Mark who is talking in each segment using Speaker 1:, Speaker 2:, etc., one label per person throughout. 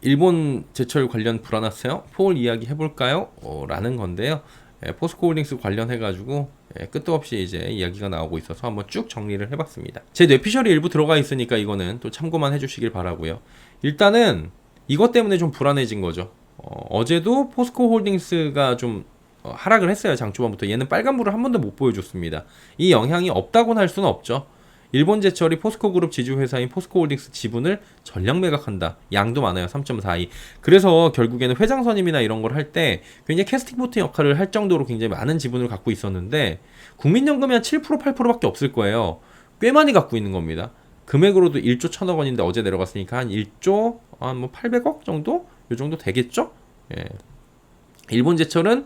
Speaker 1: 일본 제철 관련 불안하세요? 포올 이야기 해볼까요? 라는 건데요. 포스코홀딩스 관련해가지고 끝도 없이 이제 이야기가 나오고 있어서 한번 쭉 정리를 해봤습니다. 제 뇌피셜이 일부 들어가 있으니까 이거는 또 참고만 해주시길 바라고요. 일단은 이것 때문에 좀 불안해진 거죠. 어제도 포스코홀딩스가 좀 하락을 했어요. 장 초반부터. 얘는 빨간불을 한 번도 못 보여줬습니다. 이 영향이 없다고는 할 수는 없죠. 일본 제철이 포스코 그룹 지주회사인 포스코홀딩스 지분을 전량 매각한다. 양도 많아요. 3.42. 그래서 결국에는 회장 선임이나 이런 걸 할 때 굉장히 캐스팅 보트 역할을 할 정도로 굉장히 많은 지분을 갖고 있었는데 국민연금이 한 7% 8%밖에 없을 거예요. 꽤 많이 갖고 있는 겁니다. 금액으로도 1조 1천억 원인데 어제 내려갔으니까 한 1조 한 뭐 800억 정도? 요 정도 되겠죠? 예. 일본 제철은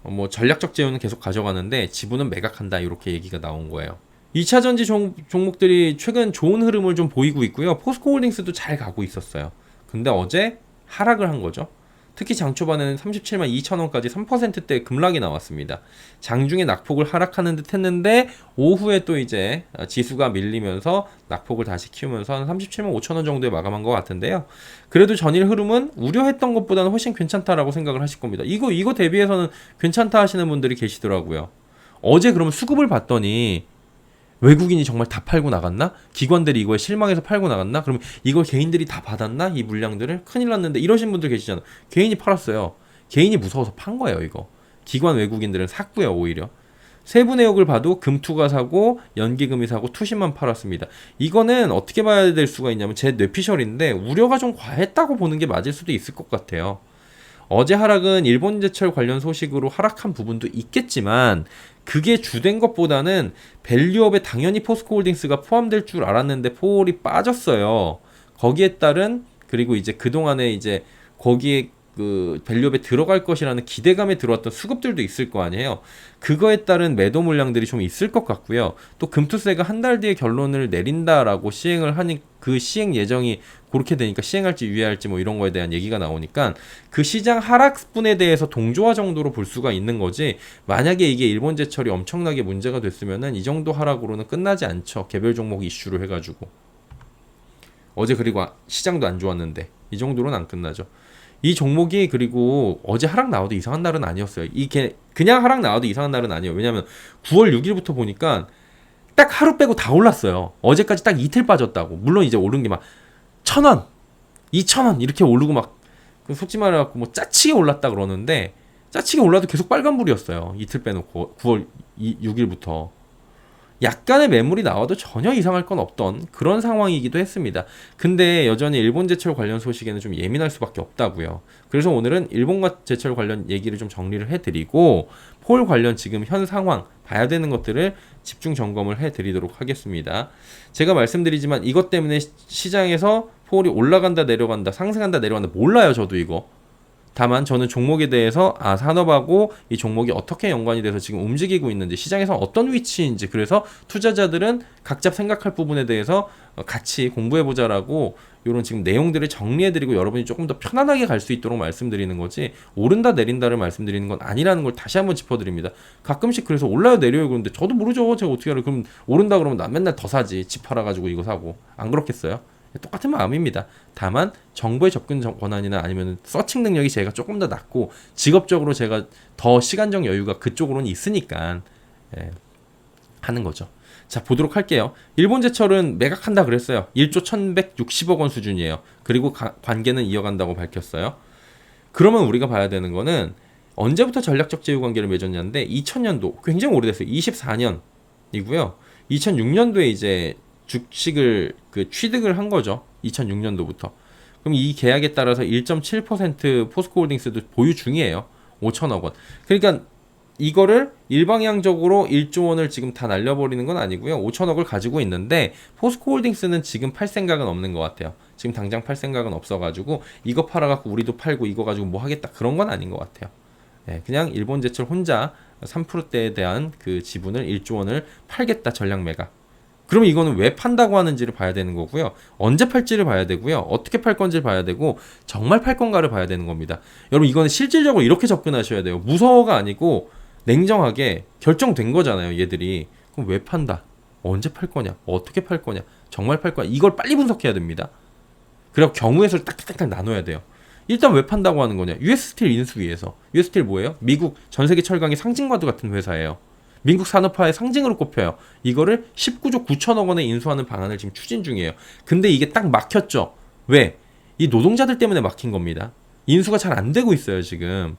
Speaker 1: 뭐 전략적 재원은 계속 가져가는데 지분은 매각한다. 이렇게 얘기가 나온 거예요. 2차 전지 종목들이 최근 좋은 흐름을 좀 보이고 있고요. 포스코홀딩스도 잘 가고 있었어요. 근데 어제 하락을 한 거죠. 특히 장 초반에는 37만 2천 원까지 3%대 급락이 나왔습니다. 장중에 낙폭을 하락하는 듯 했는데 오후에 또 이제 지수가 밀리면서 낙폭을 다시 키우면서 한 37만 5천 원 정도에 마감한 것 같은데요. 그래도 전일 흐름은 우려했던 것보다는 훨씬 괜찮다라고 생각을 하실 겁니다. 이거 대비해서는 괜찮다 하시는 분들이 계시더라고요. 어제 그러면 수급을 봤더니 외국인이 정말 다 팔고 나갔나? 기관들이 이거에 실망해서 팔고 나갔나? 그러면 이걸 개인들이 다 받았나? 이 물량들을? 큰일 났는데 이러신 분들 계시잖아. 개인이 팔았어요. 개인이 무서워서 판 거예요, 이거. 기관 외국인들은 샀고요, 오히려. 세부 내역을 봐도 금투가 사고 연기금이 사고 투신만 팔았습니다. 이거는 어떻게 봐야 될 수가 있냐면 제 뇌피셜인데 우려가 좀 과했다고 보는 게 맞을 수도 있을 것 같아요. 어제 하락은 일본 제철 관련 소식으로 하락한 부분도 있겠지만 그게 주된 것보다는 밸류업에 당연히 포스코홀딩스가 포함될 줄 알았는데 포홀이 빠졌어요. 거기에 따른 그리고 이제 그동안에 이제 거기에 그 밸류업에 들어갈 것이라는 기대감에 들어왔던 수급들도 있을 거 아니에요. 그거에 따른 매도 물량들이 좀 있을 것 같고요. 또 금투세가 한 달 뒤에 결론을 내린다라고 시행을 하니 그 시행 예정이 그렇게 되니까 시행할지 유예할지 뭐 이런 거에 대한 얘기가 나오니까 그 시장 하락분에 대해서 동조화 정도로 볼 수가 있는 거지. 만약에 이게 일본 제철이 엄청나게 문제가 됐으면은 이 정도 하락으로는 끝나지 않죠. 개별 종목 이슈로 해가지고. 어제 그리고 시장도 안 좋았는데 이 정도로는 안 끝나죠. 이 종목이 그리고 어제 하락 나와도 이상한 날은 아니었어요. 이게 그냥 하락 나와도 이상한 날은 아니에요. 왜냐면 9월 6일부터 보니까 딱 하루 빼고 다 올랐어요. 어제까지 딱 이틀 빠졌다고. 물론 이제 오른 게 막 1,000원, 2,000원 이렇게 오르고 막 솔직히 말해갖고 뭐 짜치게 올랐다 그러는데 짜치게 올라도 계속 빨간불이었어요. 이틀 빼놓고 9월 6일부터. 약간의 매물이 나와도 전혀 이상할 건 없던 그런 상황이기도 했습니다. 근데 여전히 일본 제철 관련 소식에는 좀 예민할 수밖에 없다고요. 그래서 오늘은 일본과 제철 관련 얘기를 좀 정리를 해드리고 폴 관련 지금 현 상황 봐야 되는 것들을 집중 점검을 해드리도록 하겠습니다. 제가 말씀드리지만 이것 때문에 시장에서 폴이 올라간다 내려간다 상승한다 내려간다 몰라요. 저도 이거. 다만 저는 종목에 대해서 산업하고 이 종목이 어떻게 연관이 돼서 지금 움직이고 있는지 시장에서 어떤 위치인지 그래서 투자자들은 각자 생각할 부분에 대해서 같이 공부해보자라고 이런 지금 내용들을 정리해드리고 여러분이 조금 더 편안하게 갈 수 있도록 말씀드리는 거지 오른다 내린다를 말씀드리는 건 아니라는 걸 다시 한번 짚어드립니다. 가끔씩 그래서 올라요 내려요 그러는데 저도 모르죠. 제가 어떻게 알아요. 그럼 오른다 그러면 나 맨날 더 사지. 집 팔아가지고 이거 사고. 안 그렇겠어요? 똑같은 마음입니다. 다만 정보의 접근 권한이나 아니면 서칭 능력이 제가 조금 더 낮고 직업적으로 제가 더 시간적 여유가 그쪽으로는 있으니까 하는 거죠. 자 보도록 할게요. 일본 제철은 매각한다 그랬어요. 1조 1160억 원 수준이에요. 그리고 관계는 이어간다고 밝혔어요. 그러면 우리가 봐야 되는 거는 언제부터 전략적 제휴 관계를 맺었냐인데 2000년도 굉장히 오래됐어요. 24년이고요. 2006년도에 이제 주식을 취득을 한 거죠. 2006년도부터. 그럼 이 계약에 따라서 1.7% 포스코홀딩스도 보유 중이에요. 5천억 원. 그러니까 이거를 일방향적으로 1조 원을 지금 다 날려버리는 건 아니고요. 5천억을 가지고 있는데 포스코홀딩스는 지금 팔 생각은 없는 것 같아요. 지금 당장 팔 생각은 없어가지고 이거 팔아갖고 우리도 팔고 이거 가지고 뭐 하겠다 그런 건 아닌 것 같아요. 그냥 일본 제철 혼자 3%대에 대한 그 지분을 1조 원을 팔겠다 전략 매각. 그러면 이거는 왜 판다고 하는지를 봐야 되는 거고요. 언제 팔지를 봐야 되고요. 어떻게 팔 건지를 봐야 되고 정말 팔 건가를 봐야 되는 겁니다. 여러분 이거는 실질적으로 이렇게 접근하셔야 돼요. 무서워가 아니고 냉정하게 결정된 거잖아요. 얘들이. 그럼 왜 판다? 언제 팔 거냐? 어떻게 팔 거냐? 정말 팔 거냐? 이걸 빨리 분석해야 됩니다. 그리고 경우의 수를 딱딱딱 나눠야 돼요. 일단 왜 판다고 하는 거냐? US 스틸 인수 위해서. US 스틸 뭐예요? 미국 전 세계 철강의 상징과도 같은 회사예요. 미국 산업화의 상징으로 꼽혀요. 이거를 19조 9천억 원에 인수하는 방안을 지금 추진 중이에요. 근데 이게 딱 막혔죠. 왜? 이 노동자들 때문에 막힌 겁니다. 인수가 잘 안 되고 있어요, 지금.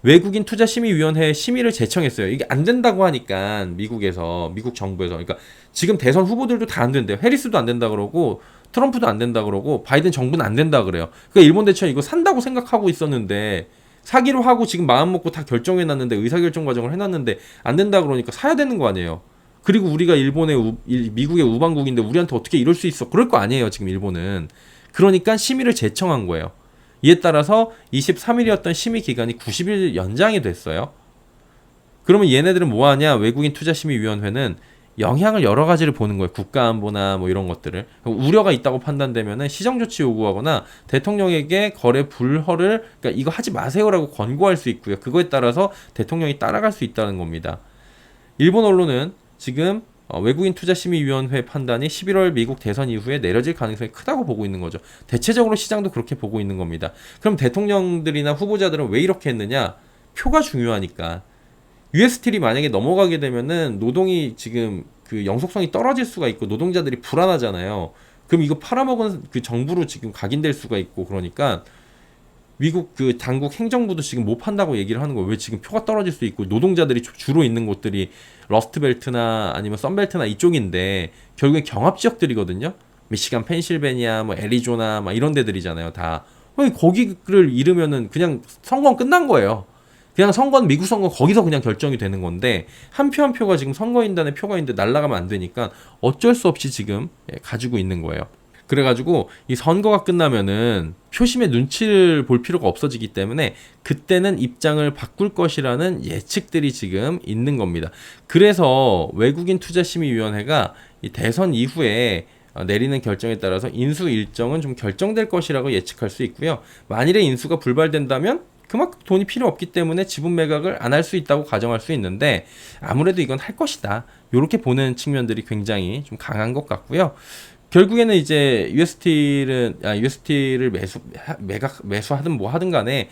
Speaker 1: 외국인 투자심의위원회 심의를 제청했어요. 이게 안 된다고 하니까 미국에서, 미국 정부에서. 그러니까 지금 대선 후보들도 다 안 된대요. 해리스도 안 된다 그러고 트럼프도 안 된다 그러고 바이든 정부는 안 된다 그래요. 그러니까 일본 대체가 이거 산다고 생각하고 있었는데 사기로 하고 지금 마음 먹고 다 결정해놨는데 의사결정 과정을 해놨는데 안 된다 그러니까 사야 되는 거 아니에요. 그리고 우리가 미국의 우방국인데 우리한테 어떻게 이럴 수 있어? 그럴 거 아니에요. 지금 일본은. 그러니까 심의를 제청한 거예요. 이에 따라서 23일이었던 심의 기간이 90일 연장이 됐어요. 그러면 얘네들은 뭐 하냐? 외국인 투자심의위원회는 영향을 여러 가지를 보는 거예요. 국가안보나 뭐 이런 것들을. 우려가 있다고 판단되면은 시정조치 요구하거나 대통령에게 거래 불허를, 그러니까 이거 하지 마세요라고 권고할 수 있고요. 그거에 따라서 대통령이 따라갈 수 있다는 겁니다. 일본 언론은 지금 외국인 투자심의위원회 판단이 11월 미국 대선 이후에 내려질 가능성이 크다고 보고 있는 거죠. 대체적으로 시장도 그렇게 보고 있는 겁니다. 그럼 대통령들이나 후보자들은 왜 이렇게 했느냐? 표가 중요하니까. US 스틸이 만약에 넘어가게 되면은 노동이 지금 그 영속성이 떨어질 수가 있고 노동자들이 불안하잖아요. 그럼 이거 팔아먹은 그 정부로 지금 각인될 수가 있고 그러니까 미국 그 당국 행정부도 지금 못 판다고 얘기를 하는 거예요. 왜 지금 표가 떨어질 수 있고 노동자들이 주로 있는 곳들이 러스트벨트나 아니면 썬벨트나 이쪽인데 결국엔 경합 지역들이거든요. 미시간, 펜실베니아, 뭐 애리조나 막 이런 데들이잖아요. 다. 거기를 잃으면은 그냥 선거는 끝난 거예요. 그냥 선거는 미국 선거 거기서 그냥 결정이 되는 건데 한 표 한 표가 지금 선거인단의 표가 있는데 날아가면 안 되니까 어쩔 수 없이 지금 가지고 있는 거예요. 그래가지고 이 선거가 끝나면은 표심의 눈치를 볼 필요가 없어지기 때문에 그때는 입장을 바꿀 것이라는 예측들이 지금 있는 겁니다. 그래서 외국인 투자심의위원회가 이 대선 이후에 내리는 결정에 따라서 인수 일정은 좀 결정될 것이라고 예측할 수 있고요. 만일에 인수가 불발된다면 그만큼 돈이 필요 없기 때문에 지분 매각을 안 할 수 있다고 가정할 수 있는데 아무래도 이건 할 것이다. 이렇게 보는 측면들이 굉장히 좀 강한 것 같고요. 결국에는 이제 UST를 매수하든 뭐 하든 간에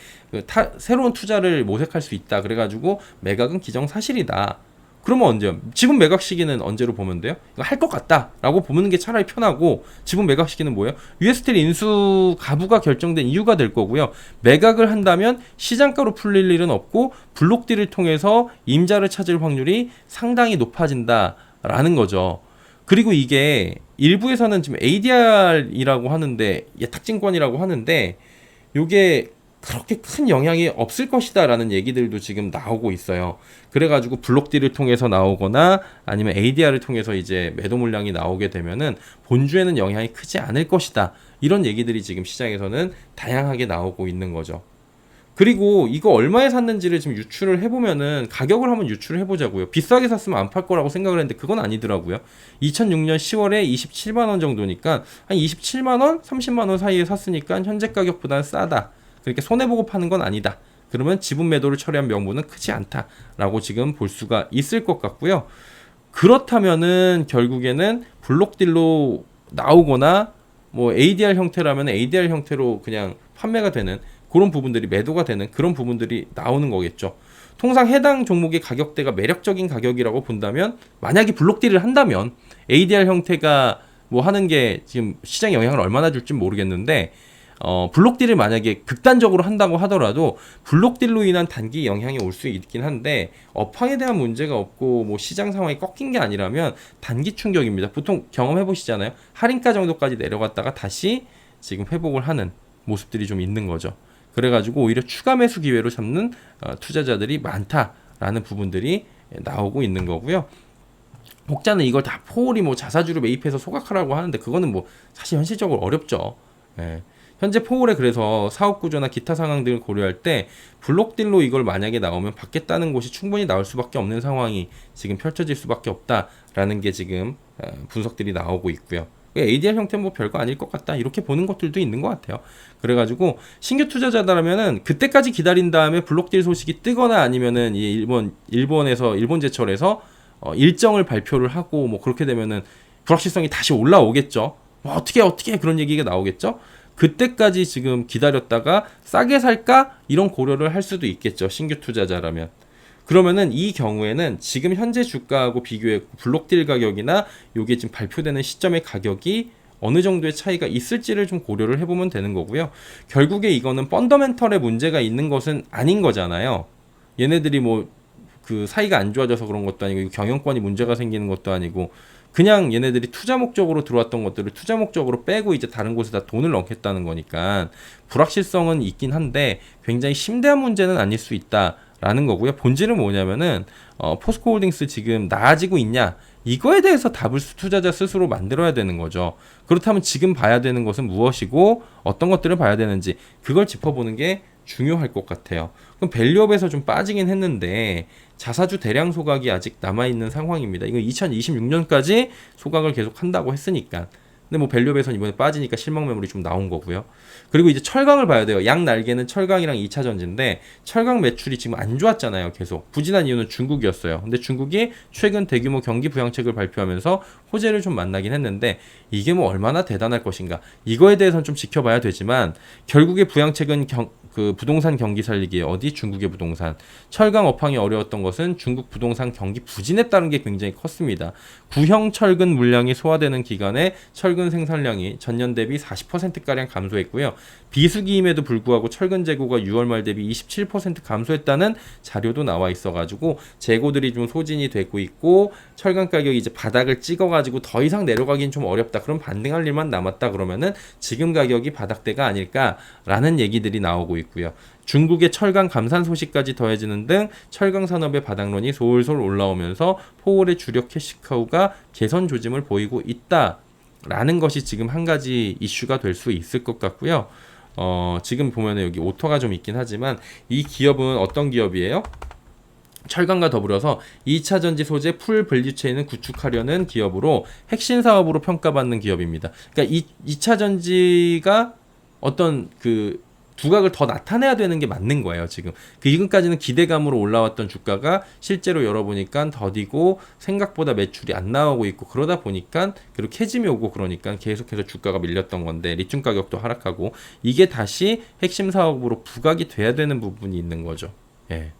Speaker 1: 새로운 투자를 모색할 수 있다. 그래가지고 매각은 기정사실이다. 그러면 언제요? 지분 매각 시기는 언제로 보면 돼요? 이거 할 것 같다라고 보는 게 차라리 편하고 지분 매각 시기는 뭐예요? UST 인수 가부가 결정된 이유가 될 거고요. 매각을 한다면 시장가로 풀릴 일은 없고 블록딜을 통해서 임자를 찾을 확률이 상당히 높아진다라는 거죠. 그리고 이게 일부에서는 지금 ADR이라고 하는데 예탁증권이라고 하는데 이게 그렇게 큰 영향이 없을 것이다라는 얘기들도 지금 나오고 있어요. 그래가지고 블록딜을 통해서 나오거나 아니면 ADR을 통해서 이제 매도 물량이 나오게 되면은 본주에는 영향이 크지 않을 것이다. 이런 얘기들이 지금 시장에서는 다양하게 나오고 있는 거죠. 그리고 이거 얼마에 샀는지를 지금 유출을 해보면은 가격을 한번 유출을 해보자고요. 비싸게 샀으면 안 팔 거라고 생각을 했는데 그건 아니더라고요. 2006년 10월에 27만 원 정도니까 한 27만 원, 30만 원 사이에 샀으니까 현재 가격보다는 싸다. 그렇게 손해보고 파는 건 아니다. 그러면 지분 매도를 처리한 명분은 크지 않다라고 지금 볼 수가 있을 것 같고요. 그렇다면은 결국에는 블록딜로 나오거나 뭐 ADR 형태라면 ADR 형태로 그냥 판매가 되는 그런 부분들이 매도가 되는 그런 부분들이 나오는 거겠죠. 통상 해당 종목의 가격대가 매력적인 가격이라고 본다면 만약에 블록딜을 한다면 ADR 형태가 뭐 하는 게 지금 시장 영향을 얼마나 줄지 모르겠는데 블록딜을 만약에 극단적으로 한다고 하더라도 블록딜로 인한 단기 영향이 올 수 있긴 한데 업황에 대한 문제가 없고 뭐 시장 상황이 꺾인 게 아니라면 단기 충격입니다. 보통 경험해 보시잖아요. 할인가 정도까지 내려갔다가 다시 지금 회복을 하는 모습들이 좀 있는 거죠. 그래가지고 오히려 추가 매수 기회로 잡는 투자자들이 많다라는 부분들이 나오고 있는 거고요. 혹자는 이걸 다 포홀이 뭐 자사주로 매입해서 소각하라고 하는데 그거는 뭐 사실 현실적으로 어렵죠. 예. 현재 포홀에 그래서 사업 구조나 기타 상황 등을 고려할 때 블록딜로 이걸 만약에 나오면 받겠다는 곳이 충분히 나올 수밖에 없는 상황이 지금 펼쳐질 수밖에 없다라는 게 지금 분석들이 나오고 있고요. ADR 형태는 뭐 별거 아닐 것 같다 이렇게 보는 것들도 있는 것 같아요. 그래가지고 신규 투자자라면은 그때까지 기다린 다음에 블록딜 소식이 뜨거나 아니면은 이 일본 제철에서 일정을 발표를 하고 뭐 그렇게 되면은 불확실성이 다시 올라오겠죠. 어떻게 그런 얘기가 나오겠죠. 그때까지 지금 기다렸다가 싸게 살까? 이런 고려를 할 수도 있겠죠. 신규 투자자라면. 그러면은 이 경우에는 지금 현재 주가하고 비교해 블록딜 가격이나 요게 지금 발표되는 시점의 가격이 어느 정도의 차이가 있을지를 좀 고려를 해보면 되는 거고요. 결국에 이거는 펀더멘털에 문제가 있는 것은 아닌 거잖아요. 얘네들이 뭐 그 사이가 안 좋아져서 그런 것도 아니고 경영권이 문제가 생기는 것도 아니고 그냥 얘네들이 투자 목적으로 들어왔던 것들을 투자 목적으로 빼고 이제 다른 곳에다 돈을 넣겠다는 거니까 불확실성은 있긴 한데 굉장히 심대한 문제는 아닐 수 있다라는 거고요. 본질은 뭐냐면은 포스코홀딩스 지금 나아지고 있냐 이거에 대해서 답을 투자자 스스로 만들어야 되는 거죠. 그렇다면 지금 봐야 되는 것은 무엇이고 어떤 것들을 봐야 되는지 그걸 짚어보는 게 중요할 것 같아요. 그럼 밸류업에서 좀 빠지긴 했는데 자사주 대량 소각이 아직 남아있는 상황입니다. 이거 2026년까지 소각을 계속 한다고 했으니까. 근데 뭐 밸류업에서는 이번에 빠지니까 실망 매물이 좀 나온 거고요. 그리고 이제 철강을 봐야 돼요. 양 날개는 철강이랑 2차 전지인데 철강 매출이 지금 안 좋았잖아요. 계속 부진한 이유는 중국이었어요. 근데 중국이 최근 대규모 경기 부양책을 발표하면서 호재를 좀 만나긴 했는데 이게 뭐 얼마나 대단할 것인가 이거에 대해서는 좀 지켜봐야 되지만 결국에 부양책은 그 부동산 경기 살리기 어디 중국의 부동산 철강 업황이 어려웠던 것은 중국 부동산 경기 부진에 따른 게 굉장히 컸습니다. 구형 철근 물량이 소화되는 기간에 철근 생산량이 전년 대비 40%가량 감소했고요. 비수기임에도 불구하고 철근 재고가 6월 말 대비 27% 감소했다는 자료도 나와 있어가지고 재고들이 좀 소진이 되고 있고 철강 가격이 이제 바닥을 찍어가지고 더 이상 내려가긴 좀 어렵다. 그럼 반등할 일만 남았다 그러면은 지금 가격이 바닥대가 아닐까라는 얘기들이 나오고 있고요. 중국의 철강 감산 소식까지 더해지는 등 철강 산업의 바닥론이 솔솔 올라오면서 포월의 주력 캐시카우가 개선 조짐을 보이고 있다라는 것이 지금 한 가지 이슈가 될 수 있을 것 같고요. 지금 보면은 여기 오토가 좀 있긴 하지만 이 기업은 어떤 기업이에요? 철강과 더불어서 2차 전지 소재 풀 밸류체인을 구축하려는 기업으로 핵심 사업으로 평가받는 기업입니다. 그러니까 2차 전지가 어떤 그 두각을 더 나타내야 되는 게 맞는 거예요. 지금 지금까지는 기대감으로 올라왔던 주가가 실제로 열어보니까 더디고 생각보다 매출이 안 나오고 있고 그러다 보니까 그리고 캐짐이 오고 그러니까 계속해서 주가가 밀렸던 건데 리튬 가격도 하락하고 이게 다시 핵심 사업으로 부각이 돼야 되는 부분이 있는 거죠. 예.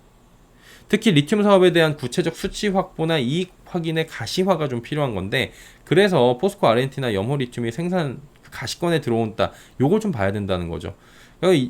Speaker 1: 특히 리튬 사업에 대한 구체적 수치 확보나 이익 확인의 가시화가 좀 필요한 건데 그래서 포스코 아르헨티나 염호 리튬이 생산 가시권에 들어온다. 요걸 좀 봐야 된다는 거죠.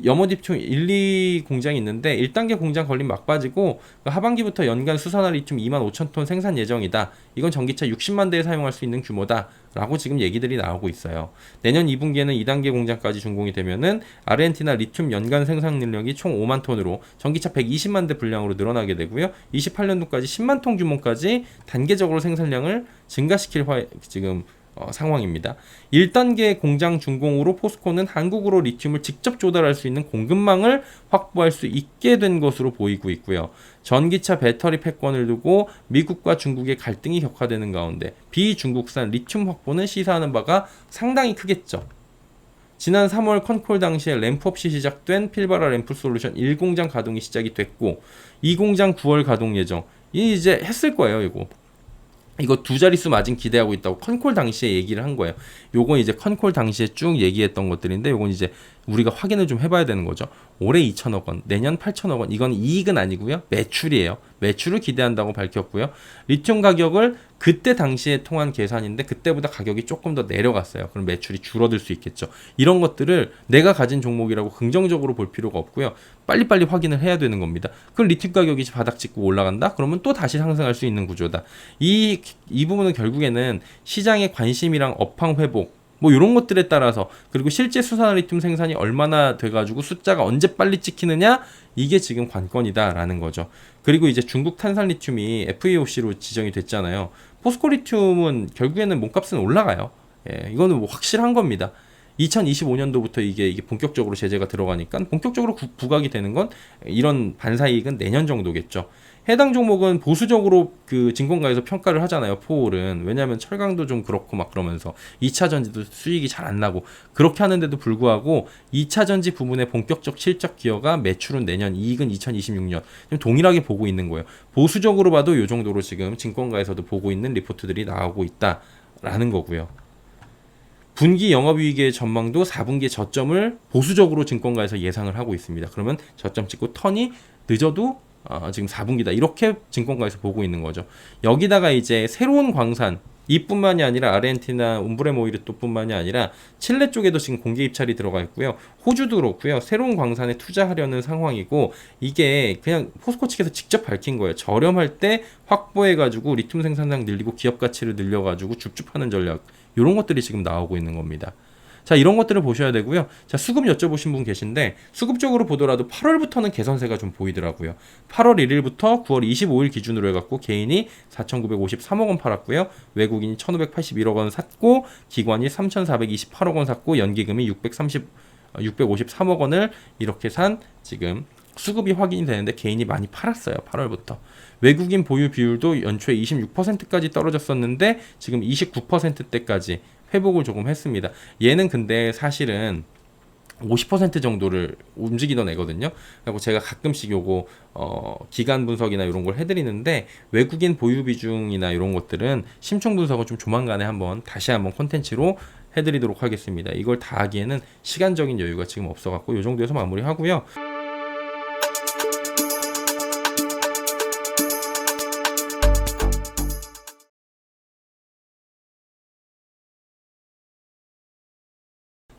Speaker 1: 염호 리튬 1, 2 공장이 있는데 1단계 공장 걸림 막바지고 하반기부터 연간 수산화 리튬 25,000톤 생산 예정이다. 이건 전기차 60만 대에 사용할 수 있는 규모다. 라고 지금 얘기들이 나오고 있어요. 내년 2분기에는 2단계 공장까지 준공이 되면은 아르헨티나 리튬 연간 생산 능력이 총 5만 톤으로 전기차 120만 대 분량으로 늘어나게 되고요. 28년도까지 10만 톤 규모까지 단계적으로 생산량을 증가시킬 지금 상황입니다. 1단계 공장 준공으로 포스코는 한국으로 리튬을 직접 조달할 수 있는 공급망을 확보할 수 있게 된 것으로 보이고 있고요. 전기차 배터리 패권을 두고 미국과 중국의 갈등이 격화되는 가운데 비중국산 리튬 확보는 시사하는 바가 상당히 크겠죠. 지난 3월 컨콜 당시에 램프 없이 시작된 필바라 램프 솔루션 1공장 가동이 시작이 됐고 2공장 9월 가동 예정. 이제 했을 거예요, 이거 두 자릿수 마진 기대하고 있다고 컨콜 당시에 얘기를 한 거예요. 요건 이제 컨콜 당시에 쭉 얘기했던 것들인데 요건 이제 우리가 확인을 좀 해봐야 되는 거죠. 올해 2천억 원, 내년 8천억 원. 이건 이익은 아니고요. 매출이에요. 매출을 기대한다고 밝혔고요. 리튬 가격을 그때 당시에 통한 계산인데 그때보다 가격이 조금 더 내려갔어요. 그럼 매출이 줄어들 수 있겠죠. 이런 것들을 내가 가진 종목이라고 긍정적으로 볼 필요가 없고요. 빨리빨리 확인을 해야 되는 겁니다. 그럼 리튬 가격이 바닥 찍고 올라간다? 그러면 또 다시 상승할 수 있는 구조다. 이 부분은 결국에는 시장의 관심이랑 업황 회복 뭐 이런 것들에 따라서 그리고 실제 수산화 리튬 생산이 얼마나 돼가지고 숫자가 언제 빨리 찍히느냐 이게 지금 관건이다라는 거죠. 그리고 이제 중국 탄산 리튬이 FEOC로 지정이 됐잖아요. 포스코 리튬은 결국에는 몸값은 올라가요. 예, 이거는 뭐 확실한 겁니다. 2025년도부터 이게 본격적으로 제재가 들어가니까 본격적으로 부각이 되는 건 이런 반사이익은 내년 정도겠죠. 해당 종목은 보수적으로 그 증권가에서 평가를 하잖아요. 포올은. 왜냐하면 철강도 좀 그렇고 막 그러면서 2차 전지도 수익이 잘 안 나고 그렇게 하는데도 불구하고 2차 전지 부분의 본격적 실적 기여가 매출은 내년, 이익은 2026년 좀 동일하게 보고 있는 거예요. 보수적으로 봐도 이 정도로 지금 증권가에서도 보고 있는 리포트들이 나오고 있다라는 거고요. 분기 영업이익의 전망도 4분기의 저점을 보수적으로 증권가에서 예상을 하고 있습니다. 그러면 저점 찍고 턴이 늦어도 지금 4분기다 이렇게 증권가에서 보고 있는 거죠. 여기다가 이제 새로운 광산 이뿐만이 아니라 아르헨티나 움브레모이르토뿐만이 아니라 칠레 쪽에도 지금 공개 입찰이 들어가 있고요. 호주도 그렇고요. 새로운 광산에 투자하려는 상황이고 이게 그냥 포스코 측에서 직접 밝힌 거예요. 저렴할 때 확보해가지고 리튬 생산량 늘리고 기업 가치를 늘려가지고 줍줍하는 전략 이런 것들이 지금 나오고 있는 겁니다. 자, 이런 것들을 보셔야 되고요. 자, 수급 여쭤보신 분 계신데 수급적으로 보더라도 8월부터는 개선세가 좀 보이더라고요. 8월 1일부터 9월 25일 기준으로 해갖고 개인이 4,953억 원 팔았고요. 외국인이 1,581억 원 샀고 기관이 3,428억 원 샀고 연기금이 653억 원을 이렇게 산 지금 수급이 확인이 되는데 개인이 많이 팔았어요. 8월부터. 외국인 보유 비율도 연초에 26%까지 떨어졌었는데 지금 29%대까지 회복을 조금 했습니다. 얘는 근데 사실은 50% 정도를 움직이던 애거든요. 그리고 제가 가끔씩 요거 기간 분석이나 이런 걸 해드리는데 외국인 보유 비중이나 이런 것들은 심층 분석을 좀 조만간에 다시 한번 콘텐츠로 해드리도록 하겠습니다. 이걸 다 하기에는 시간적인 여유가 지금 없어갖고 요 정도에서 마무리하고요.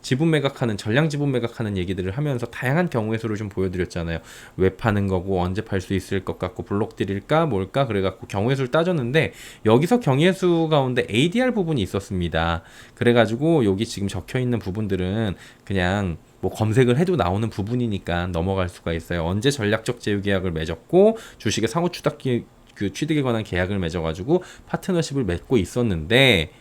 Speaker 1: 지분 매각하는 전량 지분 매각하는 얘기들을 하면서 다양한 경우의 수를 좀 보여드렸잖아요. 왜 파는 거고 언제 팔 수 있을 것 같고 블록딜일까 뭘까 그래갖고 경우의 수를 따졌는데 여기서 경우의 수 가운데 ADR 부분이 있었습니다. 그래가지고 여기 지금 적혀 있는 부분들은 그냥 뭐 검색을 해도 나오는 부분이니까 넘어갈 수가 있어요. 언제 전략적 제휴 계약을 맺었고 주식의 상호 취득에 관한 계약을 맺어가지고 파트너십을 맺고 있었는데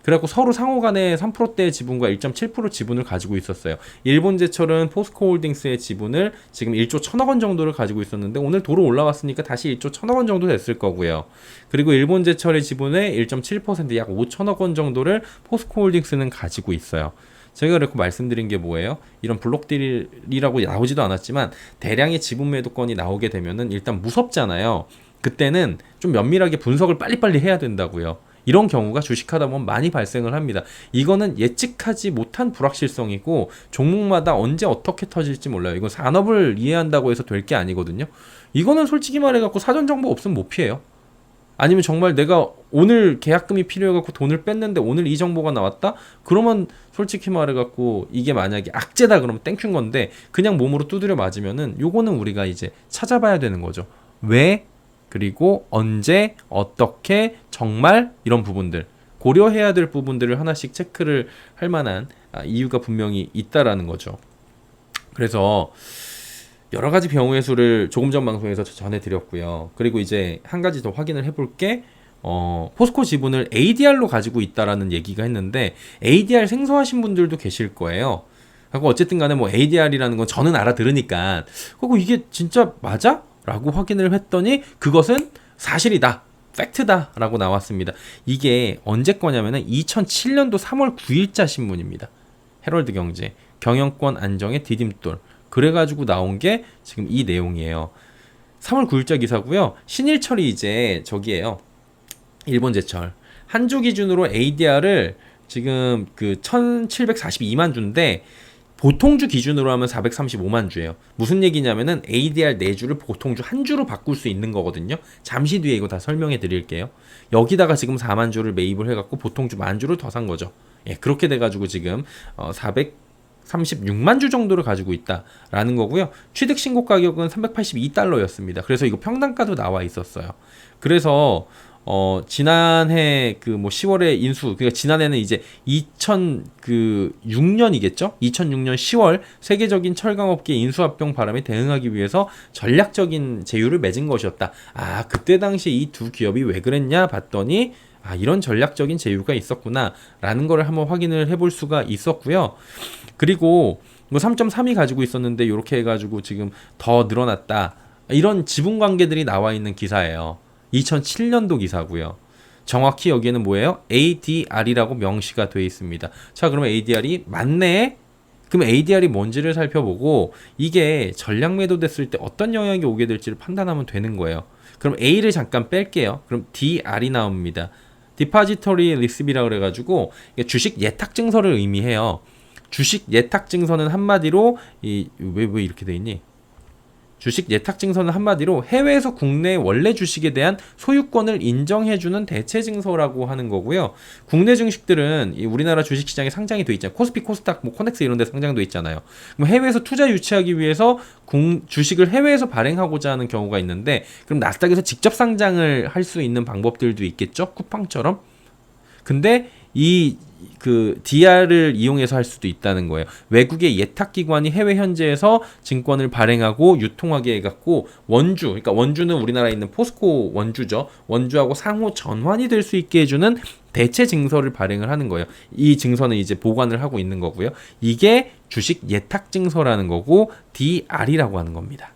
Speaker 1: 그래갖고 서로 상호 간에 3%대 지분과 1.7% 지분을 가지고 있었어요. 일본제철은 포스코홀딩스의 지분을 지금 1조 1천억 원 정도를 가지고 있었는데 오늘 도로 올라왔으니까 다시 1조 1천억 원 정도 됐을 거고요. 그리고 일본제철의 지분의 1.7% 약 5천억 원 정도를 포스코홀딩스는 가지고 있어요. 제가 그렇게 말씀드린 게 뭐예요? 이런 블록딜이라고 나오지도 않았지만 대량의 지분 매도건이 나오게 되면은 일단 무섭잖아요. 그때는 좀 면밀하게 분석을 빨리빨리 해야 된다고요. 이런 경우가 주식하다 보면 많이 발생을 합니다. 이거는 예측하지 못한 불확실성이고 종목마다 언제 어떻게 터질지 몰라요. 이건 산업을 이해한다고 해서 될 게 아니거든요. 이거는 솔직히 말해갖고 사전 정보 없으면 못 피해요. 아니면 정말 내가 오늘 계약금이 필요해갖고 돈을 뺐는데 오늘 이 정보가 나왔다? 그러면 솔직히 말해갖고 이게 만약에 악재다 그러면 땡큐인 건데 그냥 몸으로 두드려 맞으면은 요거는 우리가 이제 찾아봐야 되는 거죠. 왜? 그리고 언제, 어떻게, 정말 이런 부분들 고려해야 될 부분들을 하나씩 체크를 할 만한 이유가 분명히 있다라는 거죠. 그래서 여러 가지 경우의 수를 조금 전 방송에서 전해드렸고요. 그리고 이제 한 가지 더 확인을 해볼 게 포스코 지분을 ADR로 가지고 있다라는 얘기가 했는데 ADR 생소하신 분들도 계실 거예요. 하고 어쨌든 간에 뭐 ADR이라는 건 저는 알아들으니까 그리고 이게 진짜 맞아? 라고 확인을 했더니 그것은 사실이다. 팩트다. 라고 나왔습니다. 이게 언제 거냐면은 2007년도 3월 9일자 신문입니다. 헤럴드 경제. 경영권 안정의 디딤돌. 그래가지고 나온 게 지금 이 내용이에요. 3월 9일자 기사고요. 신일철이 이제 저기에요. 일본제철. 한 주 기준으로 ADR을 지금 그 1742만 주인데 보통주 기준으로 하면 435만 주예요. 무슨 얘기냐면은 ADR 4주를 보통주 한 주로 바꿀 수 있는 거거든요. 잠시 뒤에 이거 다 설명해 드릴게요. 여기다가 지금 4만 주를 매입을 해갖고 보통주 만 주를 더 산 거죠. 예, 그렇게 돼가지고 지금 436만 주 정도를 가지고 있다라는 거고요. 취득 신고 가격은 382달러였습니다. 그래서 이거 평단가도 나와 있었어요. 그래서 지난해 그 뭐 10월에 인수, 그러니까 지난해는 이제 2006년이겠죠? 2006년 10월 세계적인 철강업계 인수합병 바람에 대응하기 위해서 전략적인 제휴를 맺은 것이었다. 아, 그때 당시 이 두 기업이 왜 그랬냐 봤더니 아, 이런 전략적인 제휴가 있었구나 라는 거를 한번 확인을 해볼 수가 있었고요. 그리고 뭐 3.3이 가지고 있었는데 이렇게 해가지고 지금 더 늘어났다. 이런 지분 관계들이 나와 있는 기사예요. 2007년도 기사고요. 정확히 여기에는 뭐예요? ADR이라고 명시가 되어 있습니다. 자, 그러면 ADR이 맞네? 그럼 ADR이 뭔지를 살펴보고 이게 전략 매도됐을 때 어떤 영향이 오게 될지를 판단하면 되는 거예요. 그럼 A를 잠깐 뺄게요. 그럼 DR이 나옵니다. 디파지터리 리시비라 그래가지고 이게 주식 예탁 증서를 의미해요. 주식 예탁 증서는 한마디로 왜 이렇게 돼 있니? 주식 예탁 증서는 한마디로 해외에서 국내 원래 주식에 대한 소유권을 인정해주는 대체 증서라고 하는 거고요. 국내 증식들은 우리나라 주식시장에 상장이 돼 있잖아요. 코스피, 코스닥, 뭐 코넥스 이런 데 상장돼 있잖아요. 그럼 해외에서 투자 유치하기 위해서 주식을 해외에서 발행하고자 하는 경우가 있는데, 그럼 나스닥에서 직접 상장을 할 수 있는 방법들도 있겠죠. 쿠팡처럼. 근데 DR을 이용해서 할 수도 있다는 거예요. 외국의 예탁기관이 해외 현지에서 증권을 발행하고 유통하게 해갖고 그러니까 원주는 우리나라에 있는 포스코 원주죠. 원주하고 상호 전환이 될 수 있게 해주는 대체 증서를 발행을 하는 거예요. 이 증서는 이제 보관을 하고 있는 거고요. 이게 주식 예탁 증서라는 거고 DR이라고 하는 겁니다.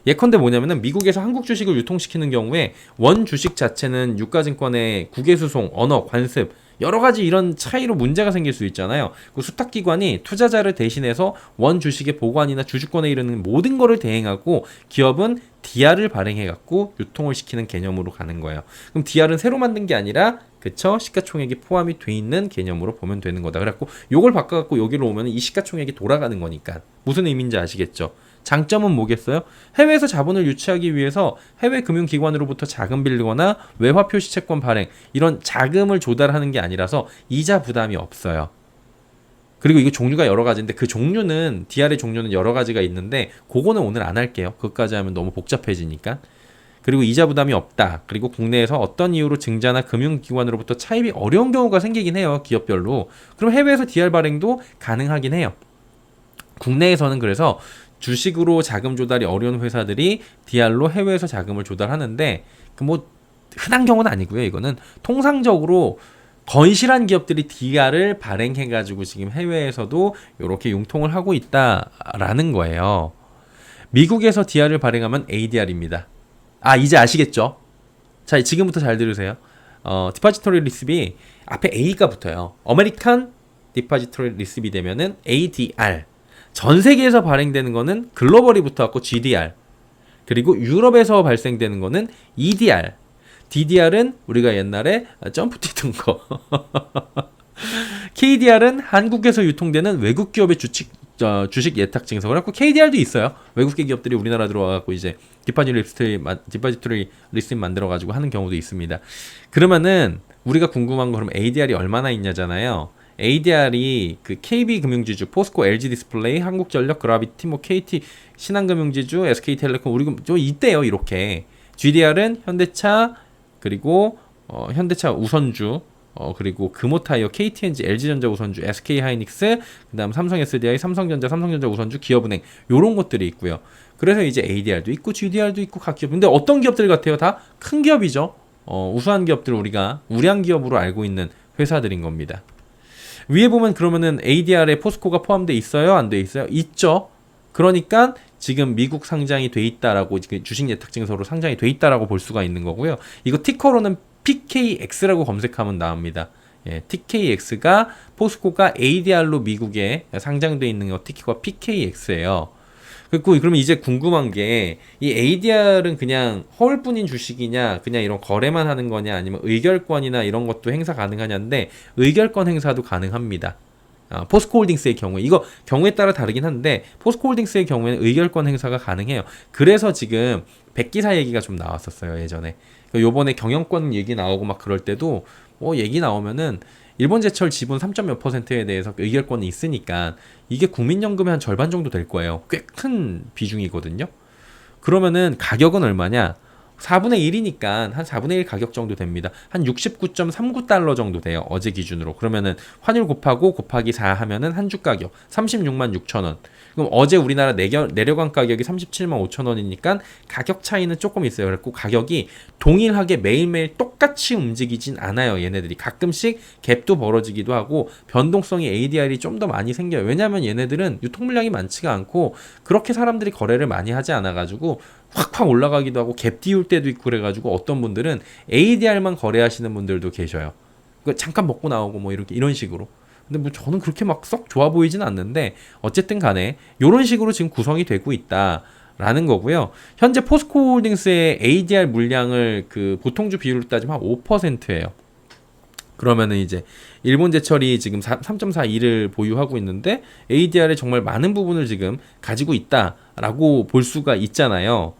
Speaker 1: 예컨대 뭐냐면은 미국에서 한국 주식을 유통시키는 경우에 원 주식 자체는 유가증권의 국외수송, 언어, 관습 여러 가지 이런 차이로 문제가 생길 수 있잖아요. 그 수탁기관이 투자자를 대신해서 원 주식의 보관이나 주주권에 이르는 모든 거를 대행하고 기업은 DR을 발행해갖고 유통을 시키는 개념으로 가는 거예요. 그럼 DR은 새로 만든 게 아니라 그쵸? 시가총액이 포함이 돼 있는 개념으로 보면 되는 거다. 그래갖고 요걸 바꿔갖고 여기로 오면 이 시가총액이 돌아가는 거니까 무슨 의미인지 아시겠죠? 장점은 뭐겠어요? 해외에서 자본을 유치하기 위해서 해외 금융기관으로부터 자금 빌리거나 외화표 시채권 발행 이런 자금을 조달하는 게 아니라서 이자 부담이 없어요. 그리고 이게 종류가 여러 가지인데 그 종류는 DR의 종류는 여러 가지가 있는데 그거는 오늘 안 할게요. 그것까지 하면 너무 복잡해지니까. 그리고 이자 부담이 없다. 그리고 국내에서 어떤 이유로 증자나 금융기관으로부터 차입이 어려운 경우가 생기긴 해요. 기업별로. 그럼 해외에서 DR 발행도 가능하긴 해요. 국내에서는 그래서 주식으로 자금 조달이 어려운 회사들이 DR로 해외에서 자금을 조달하는데 그 뭐 흔한 경우는 아니고요. 이거는 통상적으로 건실한 기업들이 DR을 발행해가지고 지금 해외에서도 이렇게 융통을 하고 있다라는 거예요. 미국에서 DR을 발행하면 ADR입니다. 이제 아시겠죠? 자, 지금부터 잘 들으세요. 디파지터리 리시비 앞에 A가 붙어요. 아메리칸 디파지터리 리시비 되면은 ADR. 전 세계에서 발행되는 거는 글로벌이 붙어갖고 GDR. 그리고 유럽에서 발생되는 거는 EDR. DDR은 우리가 옛날에 점프 뛰던 거. KDR은 한국에서 유통되는 외국 기업의 주식 예탁 증서. 그래갖고 KDR도 있어요. 외국계 기업들이 우리나라 들어와갖고 이제 디파지터리 리스트 만들어가지고 하는 경우도 있습니다. 그러면은 우리가 궁금한 거 그럼 ADR이 얼마나 있냐잖아요. ADR이 그 KB금융지주, 포스코, LG디스플레이, 한국전력, 그라비티, 뭐 KT, 신한금융지주, SK텔레콤, 우리 좀 있대요 이렇게. GDR은 현대차 그리고 현대차 우선주, 그리고 금호타이어, KTNG, LG전자 우선주, SK하이닉스, 그다음 삼성 SDI, 삼성전자 우선주, 기업은행 요런 것들이 있고요. 그래서 이제 ADR도 있고 GDR도 있고 각 기업. 근데 어떤 기업들 같아요? 다 큰 기업이죠. 우수한 기업들 우리가 우량 기업으로 알고 있는 회사들인 겁니다. 위에 보면 그러면은 ADR에 포스코가 포함되어 있어요? 안 돼 있어요? 있죠. 그러니까 지금 미국 상장이 돼 있다라고 주식 예탁 증서로 상장이 돼 있다라고 볼 수가 있는 거고요. 이거 티커로는 PKX라고 검색하면 나옵니다. 예, TKX가 포스코가 ADR로 미국에 상장돼 있는 거 티커가 PKX예요. 그러면 이제 궁금한 게 이 ADR은 그냥 허울뿐인 주식이냐, 그냥 이런 거래만 하는 거냐, 아니면 의결권이나 이런 것도 행사 가능하냐인데 의결권 행사도 가능합니다. 포스코홀딩스의 경우에 이거 경우에 따라 다르긴 한데 포스코홀딩스의 경우에는 의결권 행사가 가능해요. 그래서 지금 백기사 얘기가 좀 나왔었어요 예전에. 요번에 경영권 얘기 나오고 막 그럴 때도 얘기 나오면은 일본제철 지분 3.몇 %에 대해서 의결권이 있으니까 이게 국민연금의 한 절반 정도 될 거예요. 꽤 큰 비중이거든요. 그러면은 가격은 얼마냐? 4분의 1이니까 한 4분의 1 가격 정도 됩니다. 한 69.39달러 정도 돼요. 어제 기준으로. 그러면은 환율 곱하기 4 하면은 한 주 가격 36만 6천 원. 그럼 어제 우리나라 내려간 가격이 37만 5천 원이니까 가격 차이는 조금 있어요. 그래서 가격이 동일하게 매일매일 똑같이 움직이진 않아요. 얘네들이 가끔씩 갭도 벌어지기도 하고 변동성이 ADR이 좀 더 많이 생겨요. 왜냐하면 얘네들은 유통 물량이 많지가 않고 그렇게 사람들이 거래를 많이 하지 않아가지고 확 올라가기도 하고 갭 띄울 때도 있고 그래가지고 어떤 분들은 ADR만 거래하시는 분들도 계셔요. 잠깐 먹고 나오고 뭐 이런 식으로. 근데 뭐 저는 그렇게 막 썩 좋아 보이진 않는데 어쨌든 간에 이런 식으로 지금 구성이 되고 있다라는 거고요. 현재 포스코홀딩스의 ADR 물량을 그 보통주 비율로 따지면 한 5%예요. 그러면은 이제 일본제철이 지금 3.42를 보유하고 있는데 ADR의 정말 많은 부분을 지금 가지고 있다라고 볼 수가 있잖아요.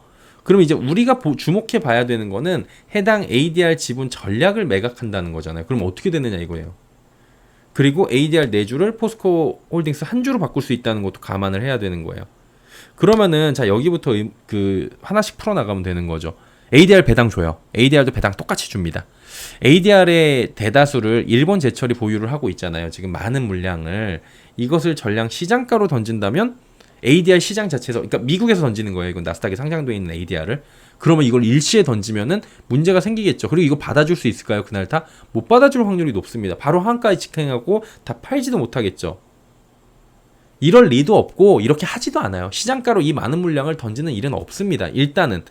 Speaker 1: 그럼 이제 우리가 주목해 봐야 되는 거는 해당 ADR 지분 전략을 매각한다는 거잖아요. 그럼 어떻게 되느냐 이거예요. 그리고 ADR 4주를 포스코 홀딩스 한 주로 바꿀 수 있다는 것도 감안을 해야 되는 거예요. 그러면은 자 여기부터 그 하나씩 풀어나가면 되는 거죠. ADR 배당 줘요. ADR도 배당 똑같이 줍니다. ADR의 대다수를 일본 제철이 보유를 하고 있잖아요. 지금 많은 물량을. 이것을 전량 시장가로 던진다면 ADR 시장 자체에서, 그러니까 미국에서 던지는 거예요. 이건 나스닥에 상장되어 있는 ADR을. 그러면 이걸 일시에 던지면은 문제가 생기겠죠. 그리고 이거 받아줄 수 있을까요? 그날 다 못 받아줄 확률이 높습니다. 바로 한가에 직행하고 다 팔지도 못하겠죠. 이럴 리도 없고 이렇게 하지도 않아요. 시장가로 이 많은 물량을 던지는 일은 없습니다. 일단은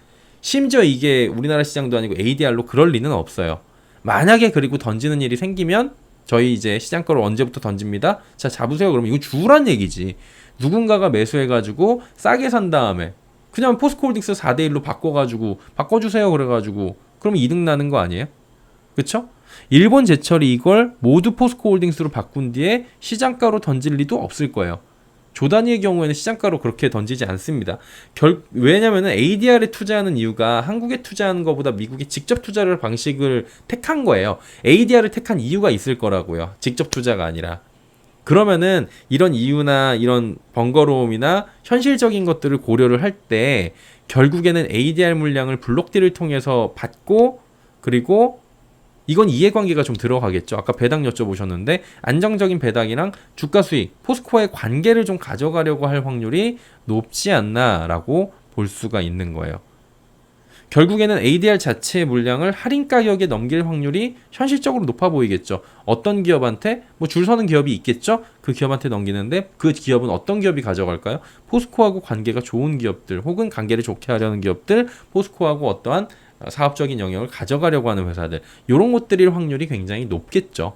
Speaker 1: 심지어 이게 우리나라 시장도 아니고 ADR로 그럴 리는 없어요. 만약에 그리고 던지는 일이 생기면 저희 이제 시장가로 언제부터 던집니다. 자 잡으세요. 그러면 이거 주란 얘기지. 누군가가 매수해가지고 싸게 산 다음에 그냥 포스코홀딩스 4대1로 바꿔가지고 바꿔주세요 그래가지고 그러면 이득 나는 거 아니에요? 그쵸? 일본 제철이 이걸 모두 포스코홀딩스로 바꾼 뒤에 시장가로 던질 리도 없을 거예요. 조단위의 경우에는 시장가로 그렇게 던지지 않습니다. 왜냐면은 ADR에 투자하는 이유가 한국에 투자하는 것보다 미국에 직접 투자를 방식을 택한 거예요. ADR을 택한 이유가 있을 거라고요. 직접 투자가 아니라. 그러면은 이런 이유나 이런 번거로움이나 현실적인 것들을 고려를 할 때 결국에는 ADR 물량을 블록딜을 통해서 받고 그리고 이건 이해관계가 좀 들어가겠죠. 아까 배당 여쭤보셨는데 안정적인 배당이랑 주가 수익, 포스코와의 관계를 좀 가져가려고 할 확률이 높지 않나라고 볼 수가 있는 거예요. 결국에는 ADR 자체의 물량을 할인 가격에 넘길 확률이 현실적으로 높아 보이겠죠. 어떤 기업한테 뭐 줄 서는 기업이 있겠죠. 그 기업한테 넘기는데 그 기업은 어떤 기업이 가져갈까요? 포스코하고 관계가 좋은 기업들 혹은 관계를 좋게 하려는 기업들, 포스코하고 어떠한 사업적인 영역을 가져가려고 하는 회사들, 이런 것들일 확률이 굉장히 높겠죠.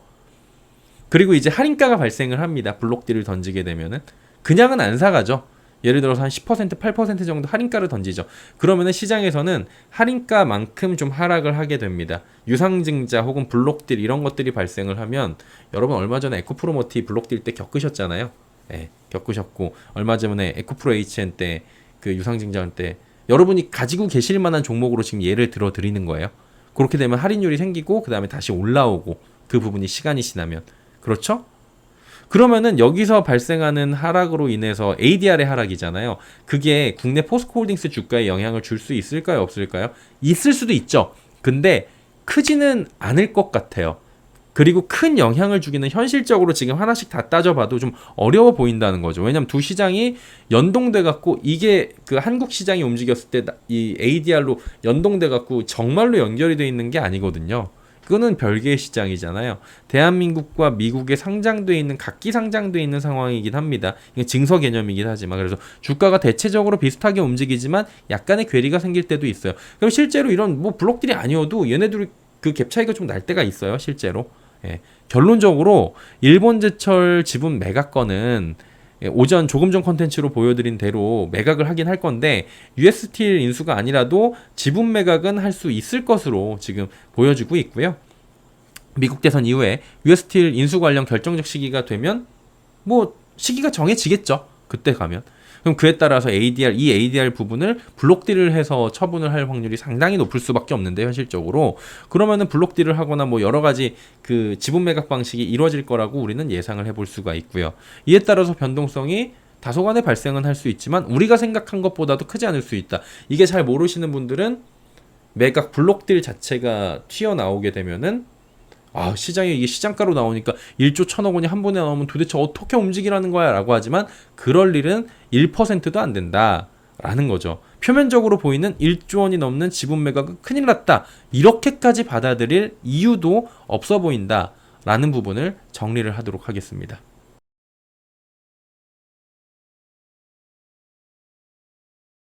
Speaker 1: 그리고 이제 할인가가 발생을 합니다. 블록딜을 던지게 되면은 그냥은 안 사가죠. 예를 들어서 한 10%, 8% 정도 할인가를 던지죠. 그러면은 시장에서는 할인가만큼 좀 하락을 하게 됩니다. 유상증자 혹은 블록딜 이런 것들이 발생을 하면 여러분 얼마 전에 에코프로모티 블록딜 때 겪으셨잖아요. 네, 겪으셨고 얼마 전에 에코프로 HN 때 그 유상증자 때 여러분이 가지고 계실 만한 종목으로 지금 예를 들어 드리는 거예요. 그렇게 되면 할인율이 생기고 그 다음에 다시 올라오고 그 부분이 시간이 지나면 그렇죠? 그러면은 여기서 발생하는 하락으로 인해서 ADR의 하락이잖아요. 그게 국내 포스코홀딩스 주가에 영향을 줄 수 있을까요? 없을까요? 있을 수도 있죠. 근데 크지는 않을 것 같아요. 그리고 큰 영향을 주기는 현실적으로 지금 하나씩 다 따져봐도 좀 어려워 보인다는 거죠. 왜냐면 두 시장이 연동돼 갖고 이게 그 한국 시장이 움직였을 때 이 ADR로 연동돼 갖고 정말로 연결이 돼 있는 게 아니거든요. 그거는 별개의 시장이잖아요. 대한민국과 미국에 상장돼 있는 각기 상장돼 있는 상황이긴 합니다. 이게 증서 개념이긴 하지만 그래서 주가가 대체적으로 비슷하게 움직이지만 약간의 괴리가 생길 때도 있어요. 그럼 실제로 이런 뭐 블록들이 아니어도 얘네들이 그 갭 차이가 좀 날 때가 있어요. 실제로. 예. 결론적으로 일본제철 지분 매각건은 오전 조금 전 컨텐츠로 보여드린 대로 매각을 하긴 할 건데 US스틸 인수가 아니라도 지분 매각은 할 수 있을 것으로 지금 보여지고 있고요. 미국 대선 이후에 US스틸 인수 관련 결정적 시기가 되면 뭐 시기가 정해지겠죠. 그때 가면. 그럼 그에 따라서 이 ADR 부분을 블록딜을 해서 처분을 할 확률이 상당히 높을 수밖에 없는데 현실적으로 그러면은 블록딜을 하거나 뭐 여러 가지 그 지분 매각 방식이 이루어질 거라고 우리는 예상을 해볼 수가 있고요. 이에 따라서 변동성이 다소간에 발생은 할 수 있지만 우리가 생각한 것보다도 크지 않을 수 있다. 이게 잘 모르시는 분들은 매각 블록딜 자체가 튀어나오게 되면은 시장에 이게 시장가로 나오니까 1조 1천억 원이 한 번에 나오면 도대체 어떻게 움직이라는 거야 라고 하지만 그럴 일은 1%도 안 된다 라는 거죠. 표면적으로 보이는 1조 원이 넘는 지분 매각은 큰일 났다 이렇게까지 받아들일 이유도 없어 보인다 라는 부분을 정리를 하도록 하겠습니다.